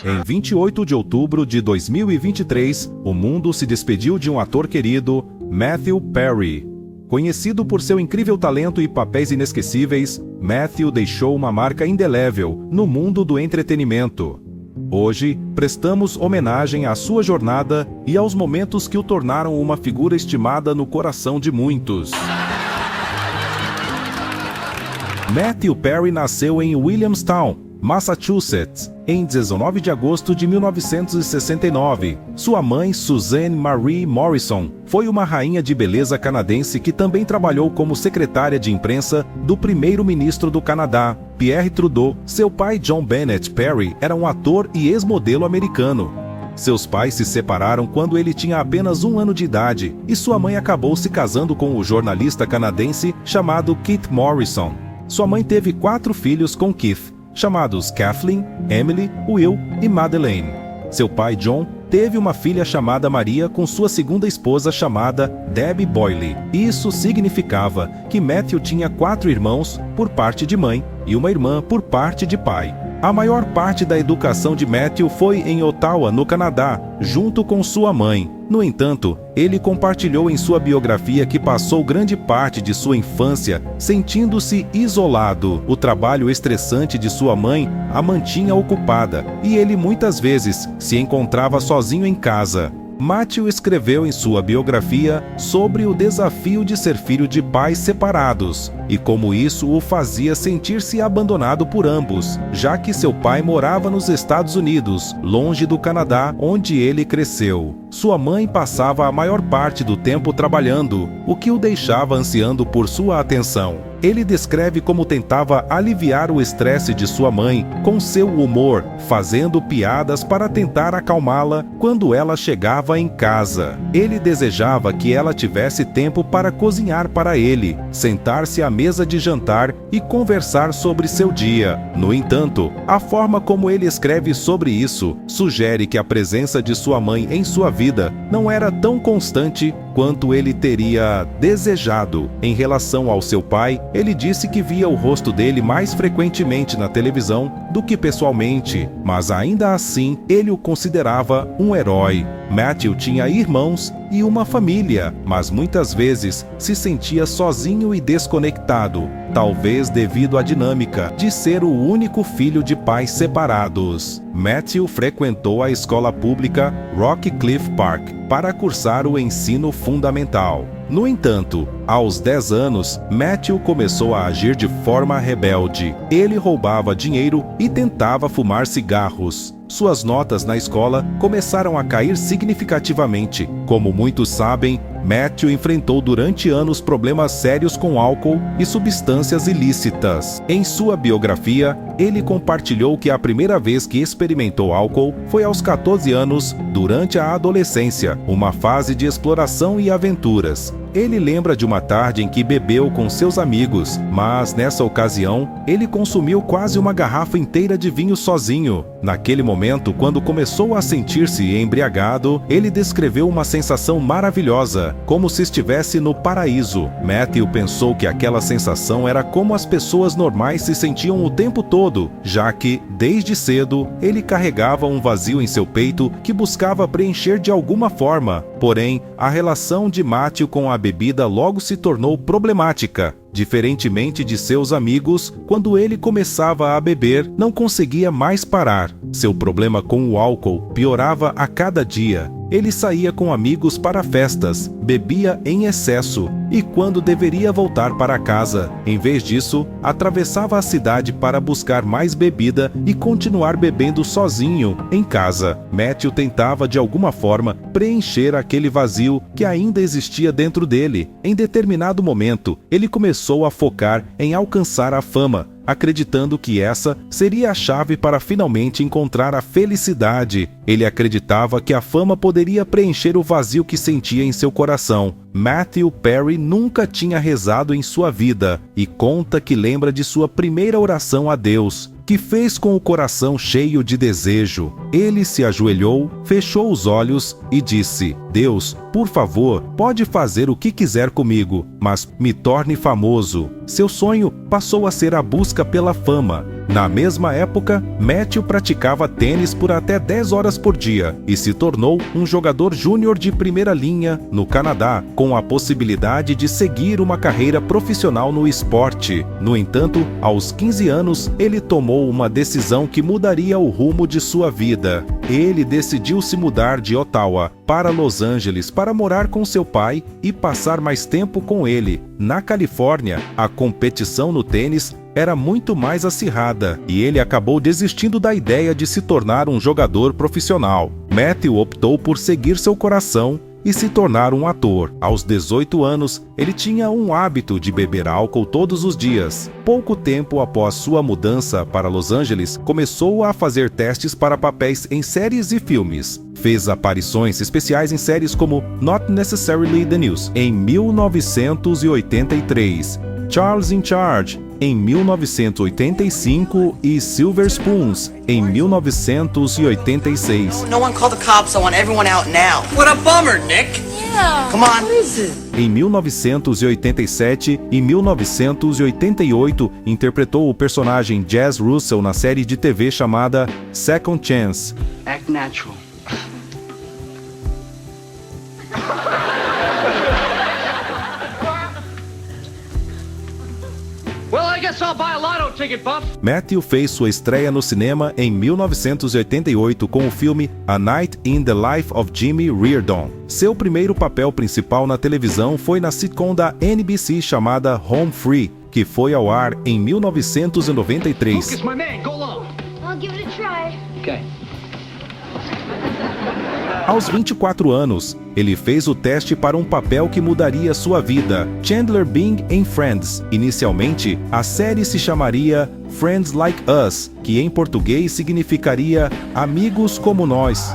Em 28 de outubro de 2023, o mundo se despediu de um ator querido, Matthew Perry. Conhecido por seu incrível talento e papéis inesquecíveis, Matthew deixou uma marca indelével no mundo do entretenimento. Hoje, prestamos homenagem à sua jornada e aos momentos que o tornaram uma figura estimada no coração de muitos. Matthew Perry nasceu em Williamstown, Massachusetts, em 19 de agosto de 1969. Sua mãe, Suzanne Marie Morrison, foi uma rainha de beleza canadense que também trabalhou como secretária de imprensa do primeiro-ministro do Canadá, Pierre Trudeau. Seu pai, John Bennett Perry, era um ator e ex-modelo americano. Seus pais se separaram quando ele tinha apenas 1 ano de idade, e sua mãe acabou se casando com o jornalista canadense chamado Keith Morrison. Sua mãe teve 4 filhos com Keith, chamados Kathleen, Emily, Will e Madeleine. Seu pai, John, teve uma filha chamada Maria com sua segunda esposa chamada Debbie Boyle. Isso significava que Matthew tinha 4 irmãos por parte de mãe e uma irmã por parte de pai. A maior parte da educação de Matthew foi em Ottawa, no Canadá, junto com sua mãe. No entanto, ele compartilhou em sua biografia que passou grande parte de sua infância sentindo-se isolado. O trabalho estressante de sua mãe a mantinha ocupada e ele muitas vezes se encontrava sozinho em casa. Matthew escreveu em sua biografia sobre o desafio de ser filho de pais separados e como isso o fazia sentir-se abandonado por ambos, já que seu pai morava nos Estados Unidos, longe do Canadá, onde ele cresceu. Sua mãe passava a maior parte do tempo trabalhando, o que o deixava ansiando por sua atenção. Ele descreve como tentava aliviar o estresse de sua mãe com seu humor, fazendo piadas para tentar acalmá-la quando ela chegava em casa. Ele desejava que ela tivesse tempo para cozinhar para ele, sentar-se à mesa de jantar e conversar sobre seu dia. No entanto, a forma como ele escreve sobre isso sugere que a presença de sua mãe em sua vida não era tão constante quanto ele teria desejado. Em relação ao seu pai, ele disse que via o rosto dele mais frequentemente na televisão do que pessoalmente, mas ainda assim ele o considerava um herói. Matthew tinha irmãos e uma família, mas muitas vezes se sentia sozinho e desconectado, talvez devido à dinâmica de ser o único filho de pais separados. Matthew frequentou a escola pública Rock Cliff Park para cursar o ensino fundamental. No entanto, aos 10 anos, Matthew começou a agir de forma rebelde. Ele roubava dinheiro e tentava fumar cigarros. Suas notas na escola começaram a cair significativamente. Como muitos sabem, Matthew enfrentou durante anos problemas sérios com álcool e substâncias ilícitas. Em sua biografia, ele compartilhou que a primeira vez que experimentou álcool foi aos 14 anos, durante a adolescência, uma fase de exploração e aventuras. Ele lembra de uma tarde em que bebeu com seus amigos, mas nessa ocasião, ele consumiu quase uma garrafa inteira de vinho sozinho. Naquele momento, quando começou a sentir-se embriagado, ele descreveu uma sensação maravilhosa, como se estivesse no paraíso. Matthew pensou que aquela sensação era como as pessoas normais se sentiam o tempo todo, já que, desde cedo, ele carregava um vazio em seu peito que buscava preencher de alguma forma. Porém, a relação de Matthew com a bebida logo se tornou problemática. Diferentemente de seus amigos, quando ele começava a beber, não conseguia mais parar. Seu problema com o álcool piorava a cada dia. Ele saía com amigos para festas, bebia em excesso e, quando deveria voltar para casa, em vez disso, atravessava a cidade para buscar mais bebida e continuar bebendo sozinho em casa. Matthew tentava de alguma forma preencher aquele vazio que ainda existia dentro dele. Em determinado momento, ele começou a focar em alcançar a fama, acreditando que essa seria a chave para finalmente encontrar a felicidade. Ele acreditava que a fama poderia preencher o vazio que sentia em seu coração. Matthew Perry nunca tinha rezado em sua vida e conta que lembra de sua primeira oração a Deus, que fez com o coração cheio de desejo. Ele se ajoelhou, fechou os olhos e disse: Deus, por favor, pode fazer o que quiser comigo, mas me torne famoso. Seu sonho passou a ser a busca pela fama. Na mesma época, Matthew praticava tênis por até 10 horas por dia e se tornou um jogador júnior de primeira linha no Canadá, com a possibilidade de seguir uma carreira profissional no esporte. No entanto, aos 15 anos, ele tomou uma decisão que mudaria o rumo de sua vida. Ele decidiu se mudar de Ottawa para Los Angeles para morar com seu pai e passar mais tempo com ele. Na Califórnia, a competição no tênis era muito mais acirrada e ele acabou desistindo da ideia de se tornar um jogador profissional. Matthew optou por seguir seu coração e se tornar um ator. Aos 18 anos, ele tinha um hábito de beber álcool todos os dias. Pouco tempo após sua mudança para Los Angeles, começou a fazer testes para papéis em séries e filmes. Fez aparições especiais em séries como Not Necessarily the News, em 1983, Charles in Charge, em 1985 e Silver Spoons, em 1986. No one called the cops. I want everyone out now. What a bummer, Nick. Yeah. Come on. What is it? Em 1987 e 1988, interpretou o personagem Jazz Russell na série de TV chamada Second Chance. Act natural. Well, I guess I'll buy a lotto ticket, Buff. Matthew fez sua estreia no cinema em 1988 com o filme A Night in the Life of Jimmy Reardon. Seu primeiro papel principal na televisão foi na sitcom da NBC chamada Home Free, que foi ao ar em 1993. Lucas, my man, go long. I'll give it a try. Okay. Aos 24 anos, ele fez o teste para um papel que mudaria sua vida, Chandler Bing em Friends. Inicialmente, a série se chamaria Friends Like Us, que em português significaria Amigos como Nós.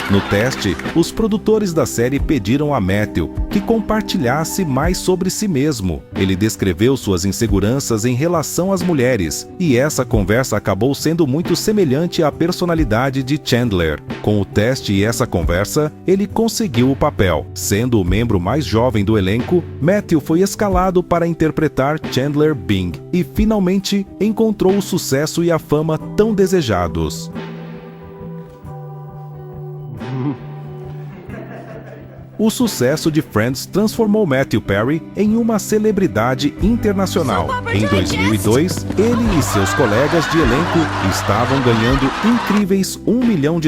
No teste, os produtores da série pediram a Matthew que compartilhasse mais sobre si mesmo. Ele descreveu suas inseguranças em relação às mulheres, e essa conversa acabou sendo muito semelhante à personalidade de Chandler. Com o teste e essa conversa, ele conseguiu o papel. Sendo o membro mais jovem do elenco, Matthew foi escalado para interpretar Chandler Bing e finalmente encontrou o sucesso e a fama tão desejados. O sucesso de Friends transformou Matthew Perry em uma celebridade internacional. Em 2002, ele e seus colegas de elenco estavam ganhando incríveis $1 milhão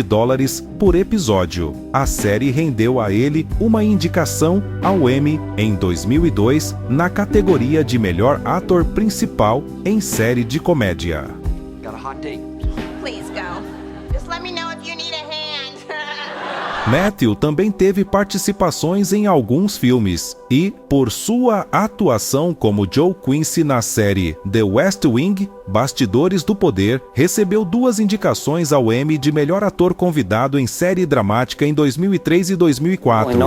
por episódio. A série rendeu a ele uma indicação ao Emmy em 2002 na categoria de melhor ator principal em série de comédia. Got a hot date. Please go. Just let me know if you need a hand. Matthew também teve participações em alguns filmes e, por sua atuação como Joe Quincy na série The West Wing, Bastidores do Poder, recebeu 2 indicações ao Emmy de melhor ator convidado em série dramática em 2003 e 2004.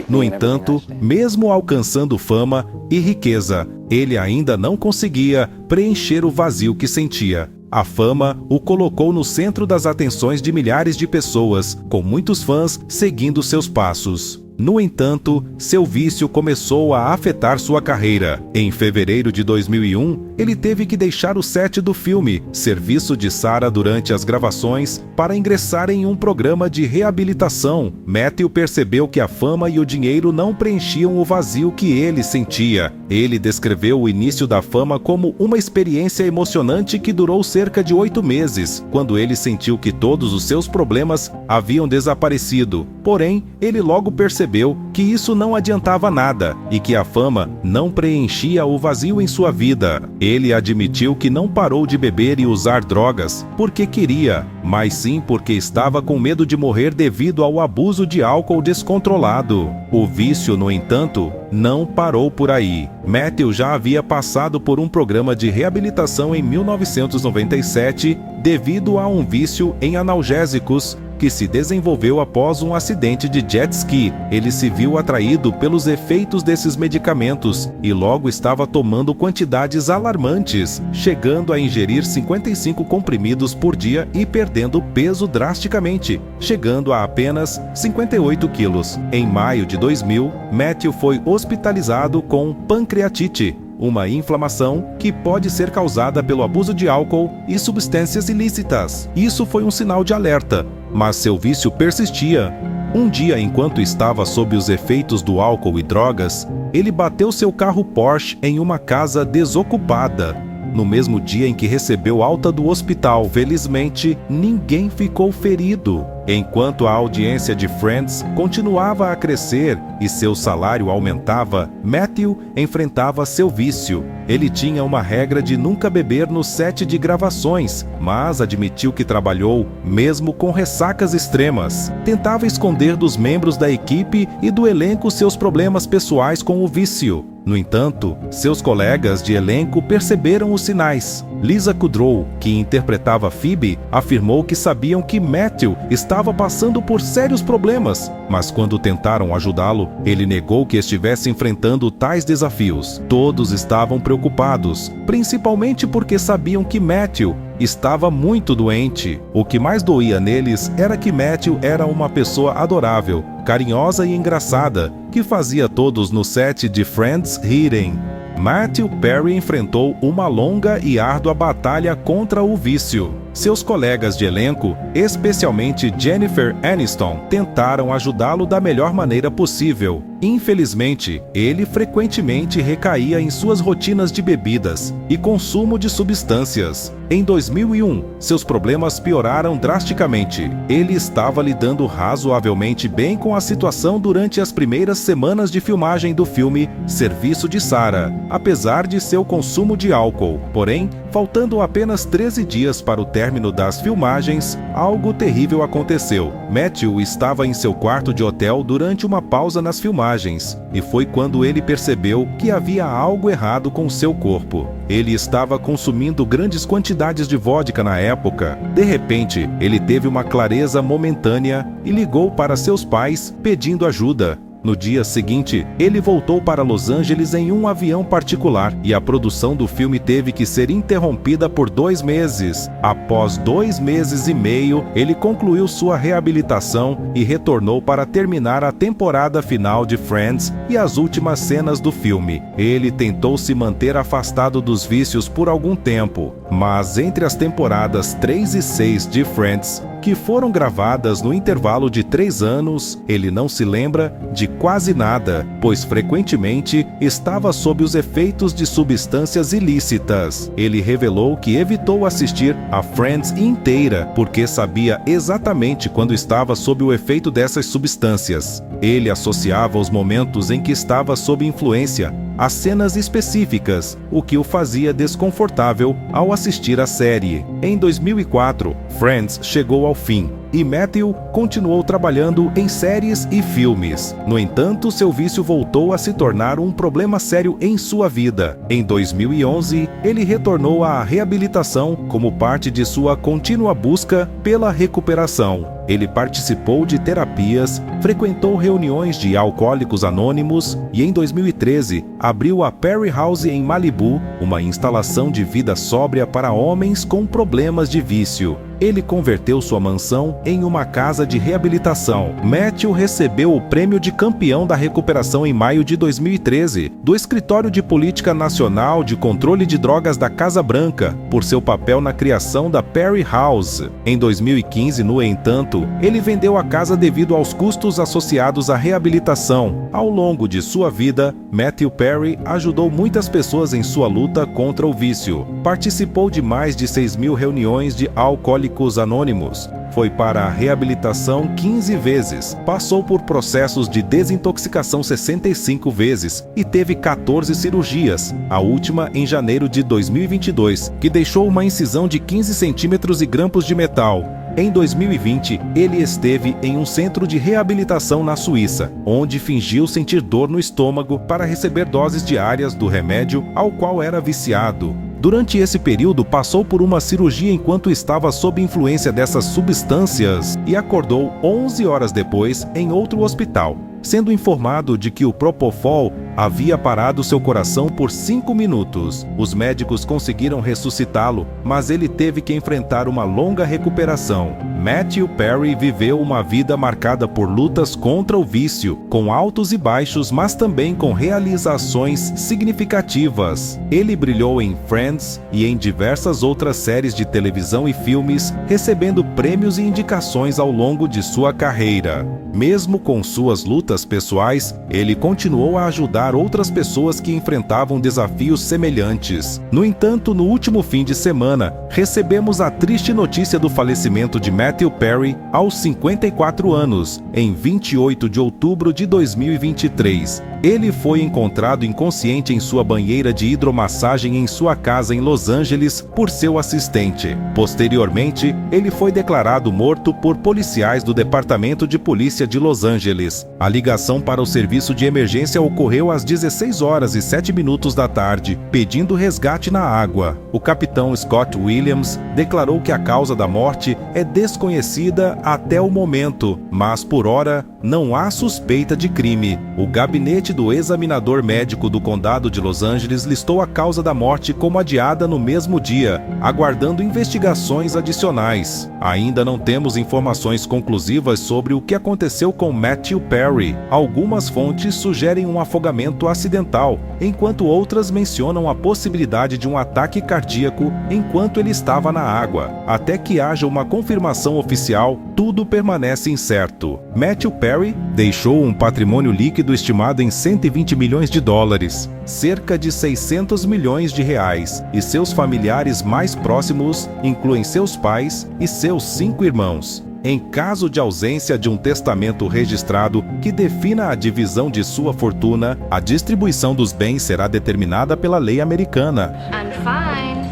No entanto, mesmo alcançando fama e riqueza, ele ainda não conseguia preencher o vazio que sentia. A fama o colocou no centro das atenções de milhares de pessoas, com muitos fãs seguindo seus passos. No entanto, seu vício começou a afetar sua carreira. Em fevereiro de 2001, ele teve que deixar o set do filme Serviço de Sarah durante as gravações para ingressar em um programa de reabilitação. Matthew percebeu que a fama e o dinheiro não preenchiam o vazio que ele sentia. Ele descreveu o início da fama como uma experiência emocionante que durou cerca de 8 meses, quando ele sentiu que todos os seus problemas haviam desaparecido. Porém, ele logo percebeu que isso não adiantava nada e que a fama não preenchia o vazio em sua vida. Ele admitiu que não parou de beber e usar drogas porque queria, mas sim porque estava com medo de morrer devido ao abuso de álcool descontrolado. O vício, no entanto, não parou por aí. Matthew já havia passado por um programa de reabilitação em 1997 devido a um vício em analgésicos que se desenvolveu após um acidente de jet ski. Ele se viu atraído pelos efeitos desses medicamentos e logo estava tomando quantidades alarmantes, chegando a ingerir 55 comprimidos por dia e perdendo peso drasticamente, chegando a apenas 58 quilos. Em maio de 2000, Matthew foi hospitalizado com pancreatite, uma inflamação que pode ser causada pelo abuso de álcool e substâncias ilícitas. Isso foi um sinal de alerta, mas seu vício persistia. Um dia, enquanto estava sob os efeitos do álcool e drogas, ele bateu seu carro Porsche em uma casa desocupada. No mesmo dia em que recebeu alta do hospital, felizmente, ninguém ficou ferido. Enquanto a audiência de Friends continuava a crescer e seu salário aumentava, Matthew enfrentava seu vício. Ele tinha uma regra de nunca beber no set de gravações, mas admitiu que trabalhou mesmo com ressacas extremas. Tentava esconder dos membros da equipe e do elenco seus problemas pessoais com o vício. No entanto, seus colegas de elenco perceberam os sinais. Lisa Kudrow, que interpretava Phoebe, afirmou que sabiam que Matthew estava passando por sérios problemas, mas quando tentaram ajudá-lo, ele negou que estivesse enfrentando tais desafios. Todos estavam preocupados, principalmente porque sabiam que Matthew estava muito doente. O que mais doía neles era que Matthew era uma pessoa adorável, carinhosa e engraçada, que fazia todos no set de Friends rirem. Matthew Perry enfrentou uma longa e árdua batalha contra o vício. Seus colegas de elenco, especialmente Jennifer Aniston, tentaram ajudá-lo da melhor maneira possível. Infelizmente, ele frequentemente recaía em suas rotinas de bebidas e consumo de substâncias. Em 2001, seus problemas pioraram drasticamente. Ele estava lidando razoavelmente bem com a situação durante as primeiras semanas de filmagem do filme Serviço de Sarah, apesar de seu consumo de álcool. Porém, faltando apenas 13 dias para o término das filmagens, algo terrível aconteceu. Matthew estava em seu quarto de hotel durante uma pausa nas filmagens, e foi quando ele percebeu que havia algo errado com seu corpo. Ele estava consumindo grandes quantidades de vodka na época. De repente, ele teve uma clareza momentânea e ligou para seus pais pedindo ajuda. No dia seguinte, ele voltou para Los Angeles em um avião particular e a produção do filme teve que ser interrompida por 2 meses. Após 2 meses e meio, ele concluiu sua reabilitação e retornou para terminar a temporada final de Friends e as últimas cenas do filme. Ele tentou se manter afastado dos vícios por algum tempo, mas entre as temporadas 3 e 6 de Friends, que foram gravadas no intervalo de 3 anos, ele não se lembra de quase nada, pois frequentemente estava sob os efeitos de substâncias ilícitas. Ele revelou que evitou assistir a Friends inteira, porque sabia exatamente quando estava sob o efeito dessas substâncias. Ele associava os momentos em que estava sob influência a cenas específicas, o que o fazia desconfortável ao assistir a série. Em 2004, Friends chegou ao fim e Matthew continuou trabalhando em séries e filmes. No entanto, seu vício voltou a se tornar um problema sério em sua vida. Em 2011, ele retornou à reabilitação como parte de sua contínua busca pela recuperação. Ele participou de terapias, frequentou reuniões de alcoólicos anônimos e, em 2013, abriu a Perry House em Malibu, uma instalação de vida sóbria para homens com problemas de vício. Ele converteu sua mansão em uma casa de reabilitação. Matthew recebeu o prêmio de campeão da recuperação em maio de 2013, do Escritório de Política Nacional de Controle de Drogas da Casa Branca, por seu papel na criação da Perry House. Em 2015, no entanto, ele vendeu a casa devido aos custos associados à reabilitação. Ao longo de sua vida, Matthew Perry ajudou muitas pessoas em sua luta contra o vício. Participou de mais de 6.000 reuniões de alcoólicos anônimos. Foi para a reabilitação 15 vezes, passou por processos de desintoxicação 65 vezes e teve 14 cirurgias, a última em janeiro de 2022, que deixou uma incisão de 15 centímetros e grampos de metal. Em 2020, ele esteve em um centro de reabilitação na Suíça, onde fingiu sentir dor no estômago para receber doses diárias do remédio ao qual era viciado. Durante esse período, passou por uma cirurgia enquanto estava sob influência dessas substâncias e acordou 11 horas depois em outro hospital, sendo informado de que o Propofol havia parado seu coração por 5 minutos. Os médicos conseguiram ressuscitá-lo, mas ele teve que enfrentar uma longa recuperação. Matthew Perry viveu uma vida marcada por lutas contra o vício, com altos e baixos, mas também com realizações significativas. Ele brilhou em Friends e em diversas outras séries de televisão e filmes, recebendo prêmios e indicações ao longo de sua carreira. Mesmo com suas lutas pessoais, ele continuou a ajudar outras pessoas que enfrentavam desafios semelhantes. No entanto, no último fim de semana, recebemos a triste notícia do falecimento de Matthew Perry aos 54 anos, em 28 de outubro de 2023. Ele foi encontrado inconsciente em sua banheira de hidromassagem em sua casa em Los Angeles por seu assistente. Posteriormente, ele foi declarado morto por policiais do Departamento de Polícia de Los Angeles. A ligação para o serviço de emergência ocorreu às 16 horas e 7 minutos da tarde, pedindo resgate na água. O capitão Scott Williams declarou que a causa da morte é desconhecida até o momento, mas por hora não há suspeita de crime. O gabinete do examinador médico do condado de Los Angeles listou a causa da morte como adiada no mesmo dia, aguardando investigações adicionais. Ainda não temos informações conclusivas sobre o que aconteceu com Matthew Perry. Algumas fontes sugerem um afogamento acidental, enquanto outras mencionam a possibilidade de um ataque cardíaco enquanto ele estava na água. Até que haja uma confirmação oficial, tudo permanece incerto. Matthew Perry deixou um patrimônio líquido estimado em 120 milhões de dólares, cerca de 600 milhões de reais, e seus familiares mais próximos incluem seus pais e seus 5 irmãos. Em caso de ausência de um testamento registrado que defina a divisão de sua fortuna, a distribuição dos bens será determinada pela lei americana. I'm fine.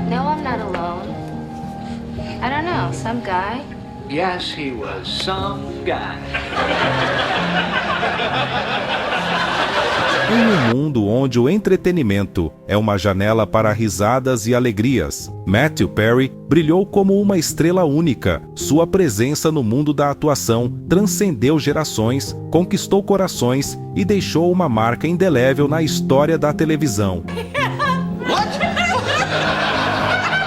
No, I'm not alone. I don't know, some guy. Yes, he was some guy. Em um mundo onde o entretenimento é uma janela para risadas e alegrias, Matthew Perry brilhou como uma estrela única. Sua presença no mundo da atuação transcendeu gerações, conquistou corações e deixou uma marca indelével na história da televisão.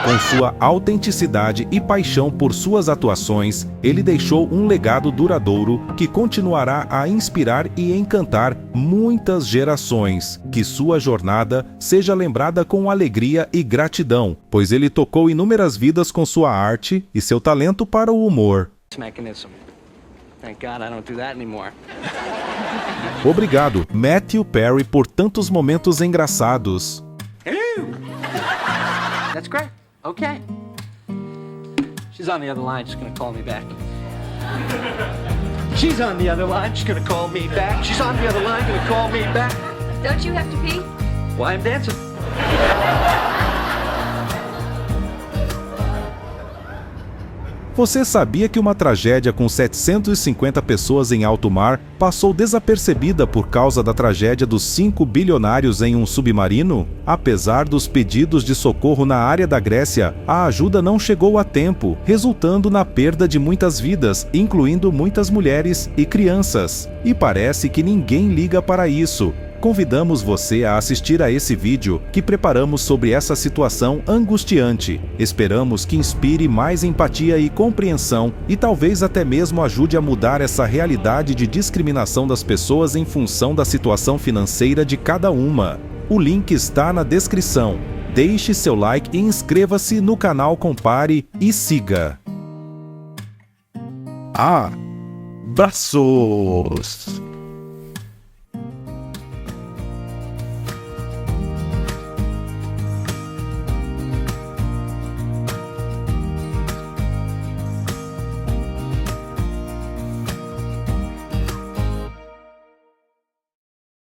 Com sua autenticidade e paixão por suas atuações, ele deixou um legado duradouro que continuará a inspirar e encantar muitas gerações. Que sua jornada seja lembrada com alegria e gratidão, pois ele tocou inúmeras vidas com sua arte e seu talento para o humor. Thank God I don't do that anymore. Obrigado, Matthew Perry, por tantos momentos engraçados. That's great. Okay. She's on the other line. She's gonna call me back. She's on the other line. She's gonna call me back. She's on the other line. Gonna call me back. Don't you have to pee? Why I'm dancing. Você sabia que uma tragédia com 750 pessoas em alto mar passou desapercebida por causa da tragédia dos 5 bilionários em um submarino? Apesar dos pedidos de socorro na área da Grécia, a ajuda não chegou a tempo, resultando na perda de muitas vidas, incluindo muitas mulheres e crianças. E parece que ninguém liga para isso. Convidamos você a assistir a esse vídeo que preparamos sobre essa situação angustiante. Esperamos que inspire mais empatia e compreensão e talvez até mesmo ajude a mudar essa realidade de discriminação das pessoas em função da situação financeira de cada uma. O link está na descrição. Deixe seu like e inscreva-se no canal, compare e siga. Abraços!